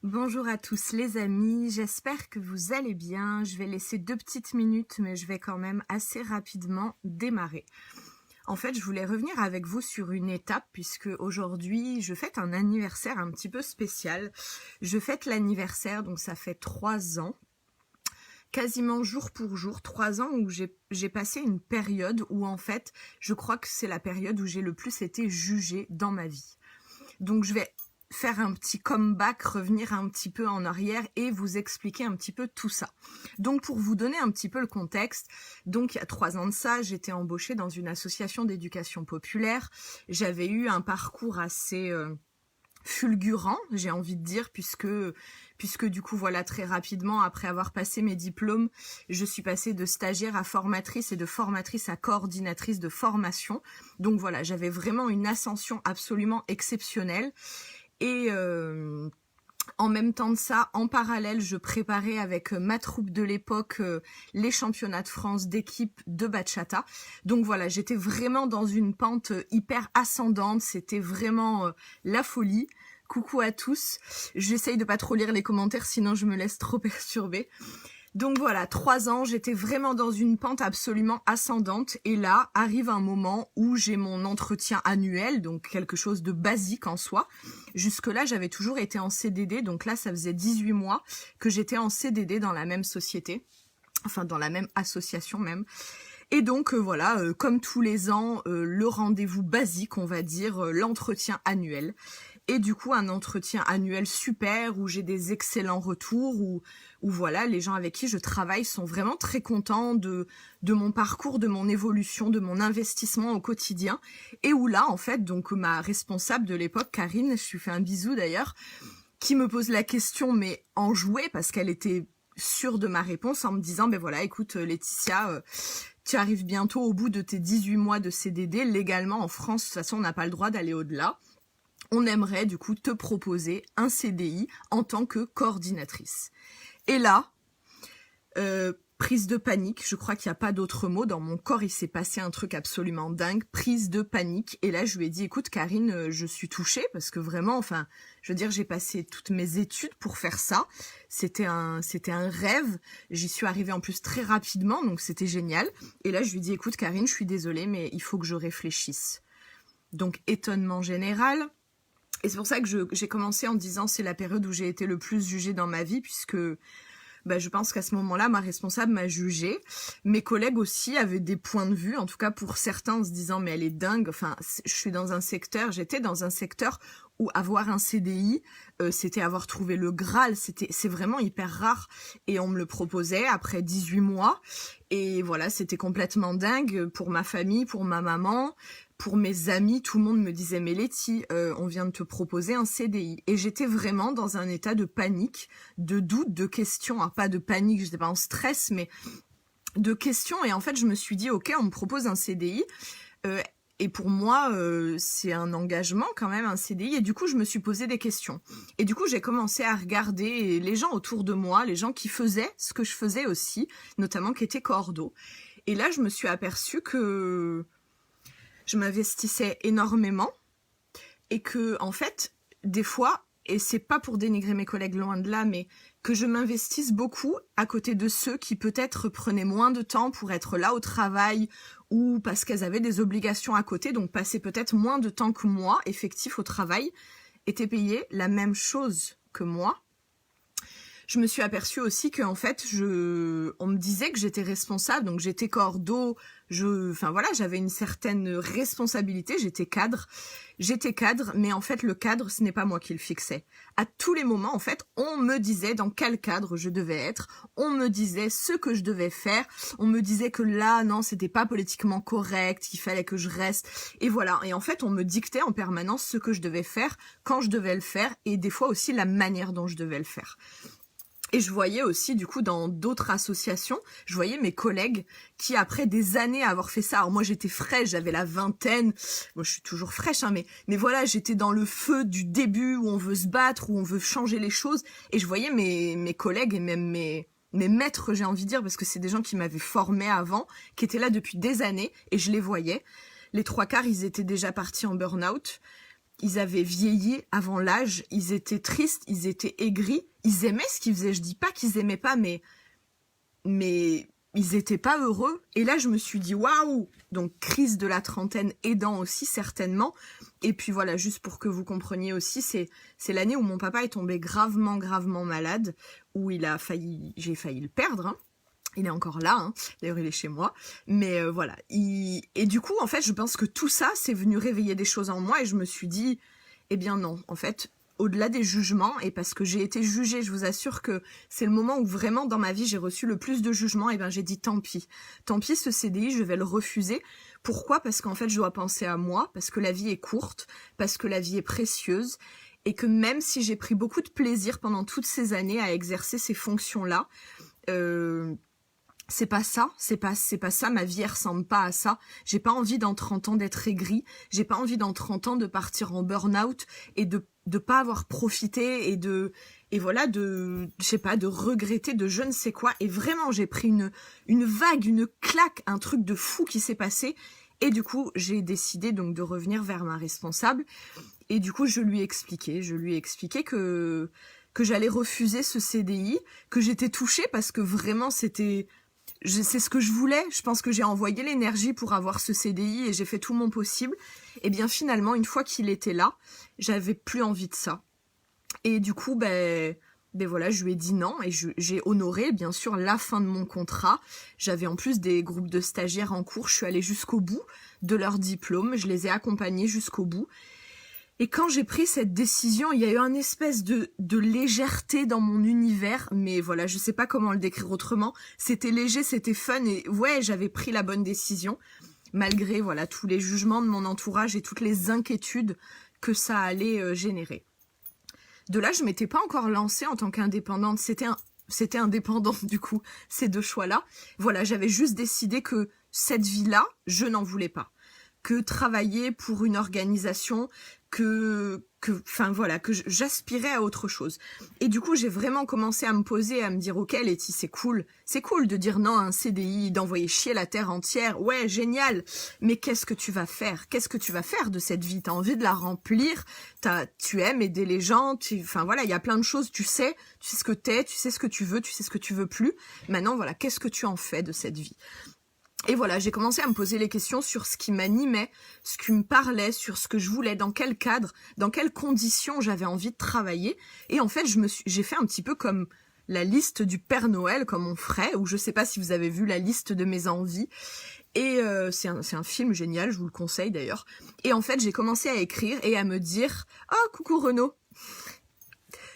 Bonjour à tous les amis, j'espère que vous allez bien. Je vais laisser 2 petites minutes, mais je vais quand même assez rapidement démarrer. En fait, je voulais revenir avec vous sur une étape, puisque aujourd'hui, je fête un anniversaire un petit peu spécial. Je fête l'anniversaire, donc ça fait 3 ans, quasiment jour pour jour, 3 ans où j'ai passé une période où en fait, je crois que c'est la période où j'ai le plus été jugée dans ma vie. Donc je vais faire un petit comeback, revenir un petit peu en arrière et vous expliquer un petit peu tout ça. Donc pour vous donner un petit peu le contexte, donc il y a 3 ans de ça, j'étais embauchée dans une association d'éducation populaire. J'avais eu un parcours assez fulgurant, j'ai envie de dire, puisque du coup voilà, très rapidement après avoir passé mes diplômes, je suis passée de stagiaire à formatrice et de formatrice à coordinatrice de formation. Donc voilà, j'avais vraiment une ascension absolument exceptionnelle. Et en même temps de ça, en parallèle, je préparais avec ma troupe de l'époque les championnats de France d'équipe de bachata. Donc voilà, j'étais vraiment dans une pente hyper ascendante, c'était vraiment la folie. Coucou à tous, j'essaye de pas trop lire les commentaires sinon je me laisse trop perturber. Donc voilà, 3 ans, j'étais vraiment dans une pente absolument ascendante et là arrive un moment où j'ai mon entretien annuel, donc quelque chose de basique en soi. Jusque-là, j'avais toujours été en CDD, donc là, ça faisait 18 mois que j'étais en CDD dans la même société, enfin dans la même association même. Et donc voilà, comme tous les ans, le rendez-vous basique, on va dire, l'entretien annuel. Et du coup, un entretien annuel super, où j'ai des excellents retours, où voilà, les gens avec qui je travaille sont vraiment très contents de mon parcours, de mon évolution, de mon investissement au quotidien. Et où là, en fait, donc ma responsable de l'époque, Karine, je lui fais un bisou d'ailleurs, qui me pose la question, mais en jouet, parce qu'elle était sûre de ma réponse, en me disant, ben voilà, écoute Laetitia, tu arrives bientôt au bout de tes 18 mois de CDD. Légalement, en France, de toute façon, on n'a pas le droit d'aller au-delà. On aimerait du coup te proposer un CDI en tant que coordinatrice. Et là, prise de panique, je crois qu'il n'y a pas d'autre mot, dans mon corps il s'est passé un truc absolument dingue, prise de panique, et là je lui ai dit écoute Karine, je suis touchée, parce que vraiment, enfin, je veux dire, j'ai passé toutes mes études pour faire ça, c'était un rêve, j'y suis arrivée en plus très rapidement, donc c'était génial, et là je lui ai dit écoute Karine, je suis désolée, mais il faut que je réfléchisse. Donc étonnement général. Et c'est pour ça que j'ai commencé en disant c'est la période où j'ai été le plus jugée dans ma vie, puisque je pense qu'à ce moment-là, ma responsable m'a jugée. Mes collègues aussi avaient des points de vue, en tout cas pour certains, en se disant mais elle est dingue. Enfin, j'étais dans un secteur où avoir un CDI, c'était avoir trouvé le Graal, c'est vraiment hyper rare. Et on me le proposait après 18 mois. Et voilà, c'était complètement dingue pour ma famille, pour ma maman. Pour mes amis, tout le monde me disait « Mais Letty, on vient de te proposer un CDI ». Et j'étais vraiment dans un état de panique, de doute, de questions. Alors, pas de panique, j'étais pas en stress, mais de questions. Et en fait, je me suis dit « Ok, on me propose un CDI ». Et pour moi, c'est un engagement quand même, un CDI. Et du coup, je me suis posé des questions. Et du coup, j'ai commencé à regarder les gens autour de moi, les gens qui faisaient ce que je faisais aussi, notamment qui étaient coordos. Et là, je me suis aperçue que je m'investissais énormément et que, en fait, des fois, et c'est pas pour dénigrer mes collègues loin de là, mais que je m'investisse beaucoup à côté de ceux qui peut-être prenaient moins de temps pour être là au travail ou parce qu'elles avaient des obligations à côté, donc passaient peut-être moins de temps que moi, effectif au travail, étaient payés la même chose que moi. Je me suis aperçue aussi qu'en fait, on me disait que j'étais responsable, donc j'étais cordeau, j'avais une certaine responsabilité, j'étais cadre, mais en fait, le cadre, ce n'est pas moi qui le fixais. À tous les moments, en fait, on me disait dans quel cadre je devais être, on me disait ce que je devais faire, on me disait que là, non, c'était pas politiquement correct, qu'il fallait que je reste, et voilà. Et en fait, on me dictait en permanence ce que je devais faire, quand je devais le faire, et des fois aussi la manière dont je devais le faire. Et je voyais aussi, du coup, dans d'autres associations, je voyais mes collègues qui, après des années à avoir fait ça, alors moi j'étais fraîche, j'avais la vingtaine, moi je suis toujours fraîche, hein, mais voilà, j'étais dans le feu du début où on veut se battre, où on veut changer les choses, et je voyais mes collègues et même mes maîtres, j'ai envie de dire, parce que c'est des gens qui m'avaient formée avant, qui étaient là depuis des années, et je les voyais. Les 3/4, ils étaient déjà partis en burn-out. ils avaient vieilli avant l'âge, ils étaient tristes, ils étaient aigris, ils aimaient ce qu'ils faisaient, je dis pas qu'ils aimaient pas, mais ils étaient pas heureux. Et là, je me suis dit, waouh! Donc, crise de la trentaine aidant aussi, certainement. Et puis voilà, juste pour que vous compreniez aussi, c'est l'année où mon papa est tombé gravement malade, où j'ai failli le perdre, hein. Il est encore là, hein. D'ailleurs il est chez moi, mais voilà. Et du coup, en fait, je pense que tout ça, c'est venu réveiller des choses en moi, et je me suis dit, eh bien non, en fait, au-delà des jugements, et parce que j'ai été jugée, je vous assure que c'est le moment où vraiment dans ma vie j'ai reçu le plus de jugements, et bien j'ai dit tant pis, ce CDI, je vais le refuser. Pourquoi? Parce qu'en fait, je dois penser à moi, parce que la vie est courte, parce que la vie est précieuse, et que même si j'ai pris beaucoup de plaisir pendant toutes ces années à exercer ces fonctions-là, c'est pas ça, ma vie elle ressemble pas à ça. J'ai pas envie dans 30 ans d'être aigrie, j'ai pas envie dans 30 ans de partir en burn-out et de pas avoir profité et voilà, je sais pas, de regretter de je ne sais quoi. Et vraiment, j'ai pris une vague, une claque, un truc de fou qui s'est passé. Et du coup, j'ai décidé donc de revenir vers ma responsable. Et du coup, je lui ai expliqué que j'allais refuser ce CDI, que j'étais touchée parce que vraiment c'est ce que je voulais. Je pense que j'ai envoyé l'énergie pour avoir ce CDI et j'ai fait tout mon possible. Et bien finalement, une fois qu'il était là, j'avais plus envie de ça. Et du coup, ben voilà, je lui ai dit non et j'ai honoré bien sûr la fin de mon contrat. J'avais en plus des groupes de stagiaires en cours. Je suis allée jusqu'au bout de leur diplôme. Je les ai accompagnés jusqu'au bout. Et quand j'ai pris cette décision, il y a eu un espèce de légèreté dans mon univers, mais voilà, je sais pas comment le décrire autrement. C'était léger, c'était fun, et ouais, j'avais pris la bonne décision, malgré voilà tous les jugements de mon entourage et toutes les inquiétudes que ça allait générer. De là, je m'étais pas encore lancée en tant qu'indépendante, c'était indépendant du coup, ces deux choix-là. Voilà, j'avais juste décidé que cette vie-là, je n'en voulais pas. Que travailler pour une organisation, que j'aspirais à autre chose. Et du coup, j'ai vraiment commencé à me poser, à me dire, ok Letty, c'est cool de dire non à un CDI, d'envoyer chier la terre entière, ouais, génial, mais qu'est-ce que tu vas faire? Qu'est-ce que tu vas faire de cette vie? T'as envie de la remplir, tu aimes aider les gens, enfin voilà, il y a plein de choses, tu sais ce que t'es, tu sais ce que tu veux, tu sais ce que tu veux plus. Maintenant, voilà, qu'est-ce que tu en fais de cette vie? Et voilà, j'ai commencé à me poser les questions sur ce qui m'animait, ce qui me parlait, sur ce que je voulais, dans quel cadre, dans quelles conditions j'avais envie de travailler. Et en fait, j'ai fait un petit peu comme la liste du Père Noël, comme on ferait, ou je sais pas si vous avez vu la liste de mes envies. Et c'est un film génial, je vous le conseille d'ailleurs. Et en fait, j'ai commencé à écrire et à me dire « Oh, coucou Renaud !»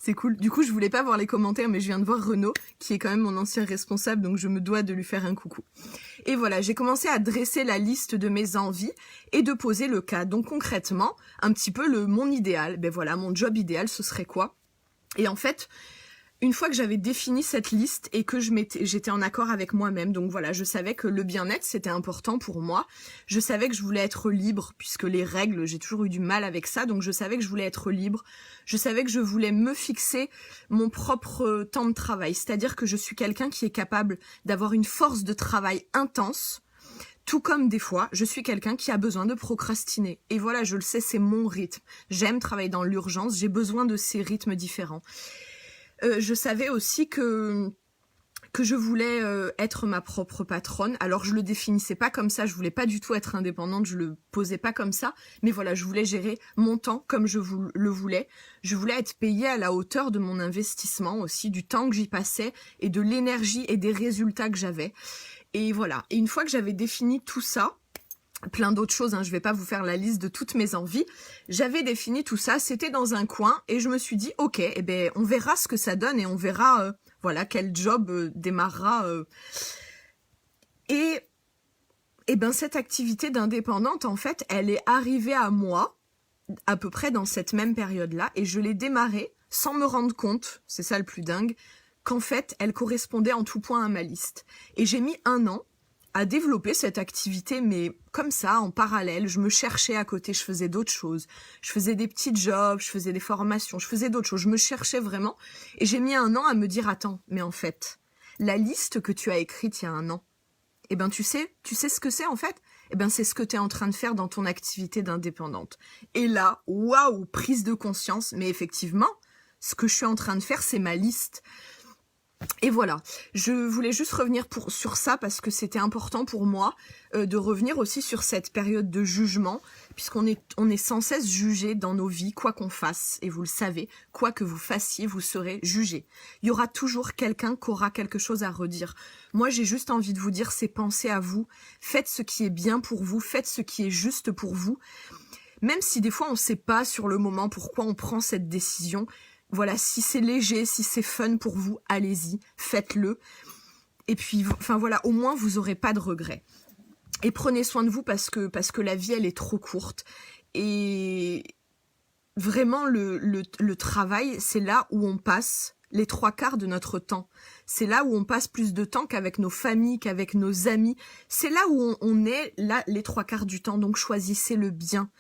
C'est cool. Du coup, je voulais pas voir les commentaires, mais je viens de voir Renaud, qui est quand même mon ancien responsable, donc je me dois de lui faire un coucou. Et voilà, j'ai commencé à dresser la liste de mes envies et de poser le cas. Donc concrètement, un petit peu mon idéal. Ben voilà, mon job idéal, ce serait quoi? Et en fait, une fois que j'avais défini cette liste et que j'étais en accord avec moi-même, donc voilà, je savais que le bien-être, c'était important pour moi. Je savais que je voulais être libre, puisque les règles, j'ai toujours eu du mal avec ça, donc je savais que je voulais être libre. Je savais que je voulais me fixer mon propre temps de travail, c'est-à-dire que je suis quelqu'un qui est capable d'avoir une force de travail intense, tout comme des fois, je suis quelqu'un qui a besoin de procrastiner. Et voilà, je le sais, c'est mon rythme. J'aime travailler dans l'urgence, j'ai besoin de ces rythmes différents. Je savais aussi que je voulais être ma propre patronne. Alors je le définissais pas comme ça, je voulais pas du tout être indépendante, je le posais pas comme ça, mais voilà, je voulais gérer mon temps comme je le voulais. Je voulais être payée à la hauteur de mon investissement aussi, du temps que j'y passais et de l'énergie et des résultats que j'avais. Et voilà, et une fois que j'avais défini tout ça, plein d'autres choses, hein, je vais pas vous faire la liste de toutes mes envies. J'avais défini tout ça, c'était dans un coin et je me suis dit ok, eh ben on verra ce que ça donne et on verra voilà quel job démarrera. Et ben cette activité d'indépendante en fait, elle est arrivée à moi à peu près dans cette même période-là et je l'ai démarrée sans me rendre compte, c'est ça le plus dingue, qu'en fait elle correspondait en tout point à ma liste. Et j'ai mis 1 an à développer cette activité, mais comme ça, en parallèle, je me cherchais à côté, je faisais d'autres choses. Je faisais des petits jobs, je faisais des formations, je faisais d'autres choses. Je me cherchais vraiment. Et j'ai mis 1 an à me dire, attends, mais en fait, la liste que tu as écrite il y a 1 an, eh ben tu sais ce que c'est en fait? eh ben c'est ce que tu es en train de faire dans ton activité d'indépendante. Et là, waouh, prise de conscience, mais effectivement, ce que je suis en train de faire, c'est ma liste. Et voilà, je voulais juste revenir sur ça parce que c'était important pour moi de revenir aussi sur cette période de jugement, puisqu'on est sans cesse jugé dans nos vies, quoi qu'on fasse, et vous le savez, quoi que vous fassiez, vous serez jugé. Il y aura toujours quelqu'un qui aura quelque chose à redire. Moi, j'ai juste envie de vous dire, c'est penser à vous, faites ce qui est bien pour vous, faites ce qui est juste pour vous, même si des fois on ne sait pas sur le moment pourquoi on prend cette décision. Voilà, si c'est léger, si c'est fun pour vous, allez-y, faites-le. Et puis, enfin voilà, au moins vous n'aurez pas de regrets. Et prenez soin de vous parce que la vie, elle est trop courte. Et vraiment, le travail, c'est là où on passe les 3/4 de notre temps. C'est là où on passe plus de temps qu'avec nos familles, qu'avec nos amis. C'est là où on est là les 3/4 du temps. Donc choisissez le bien.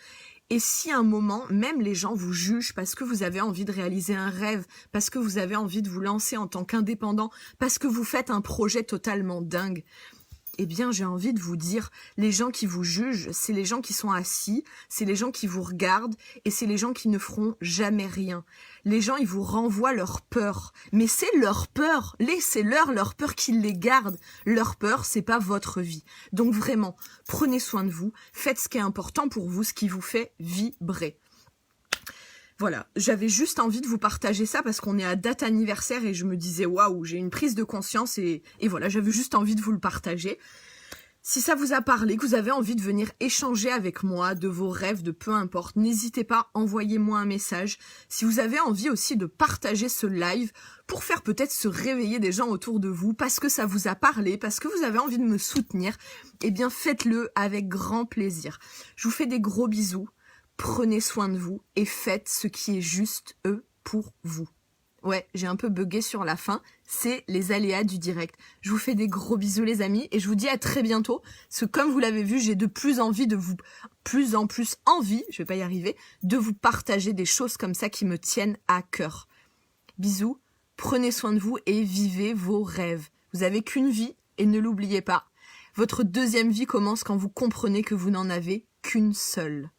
Et si à un moment, même les gens vous jugent parce que vous avez envie de réaliser un rêve, parce que vous avez envie de vous lancer en tant qu'indépendant, parce que vous faites un projet totalement dingue, eh bien, j'ai envie de vous dire, les gens qui vous jugent, c'est les gens qui sont assis, c'est les gens qui vous regardent et c'est les gens qui ne feront jamais rien. Les gens, ils vous renvoient leur peur. Mais c'est leur peur. Laissez-leur leur peur qu'ils les gardent. Leur peur, c'est pas votre vie. Donc vraiment, prenez soin de vous, faites ce qui est important pour vous, ce qui vous fait vibrer. Voilà, j'avais juste envie de vous partager ça parce qu'on est à date anniversaire et je me disais waouh, j'ai une prise de conscience et voilà, j'avais juste envie de vous le partager. Si ça vous a parlé, que vous avez envie de venir échanger avec moi de vos rêves, de peu importe, n'hésitez pas, envoyez-moi un message. Si vous avez envie aussi de partager ce live pour faire peut-être se réveiller des gens autour de vous parce que ça vous a parlé, parce que vous avez envie de me soutenir, eh bien faites-le avec grand plaisir. Je vous fais des gros bisous. Prenez soin de vous et faites ce qui est juste, pour vous. Ouais, j'ai un peu bugué sur la fin, c'est les aléas du direct. Je vous fais des gros bisous les amis et je vous dis à très bientôt. Parce que comme vous l'avez vu, j'ai de plus en plus envie, je vais pas y arriver, de vous partager des choses comme ça qui me tiennent à cœur. Bisous, prenez soin de vous et vivez vos rêves. Vous avez qu'une vie et ne l'oubliez pas. Votre deuxième vie commence quand vous comprenez que vous n'en avez qu'une seule.